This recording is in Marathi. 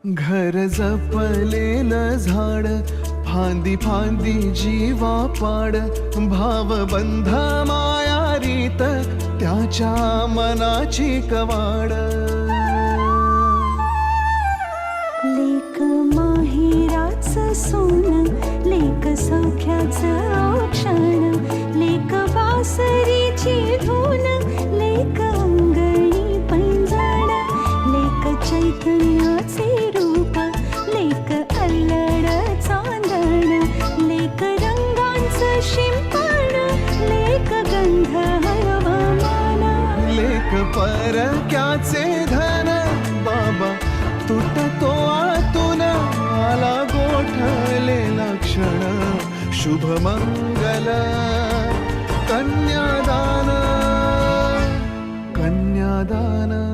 घर जपलेलं झाड, फांदी फांदी जीवा पाड, भावबंध माया रीत त्याच्या मनाची कवाड. लेक माहेराचं सोनं, लेक सौख्याचं औक्षण, लेक बासरीची धून, लेक अंगणी पैंजण, लेक चैतन्याचे रूप, लेक अल्लड चांदण, लेक रंगांचं शिंपण, लेक गंध हवामान, लेक परक्याचे धन, बाबा तुटतो आतून, आला गोठलेला क्षण, शुभ मंगल कन्यादान, कन्यादान.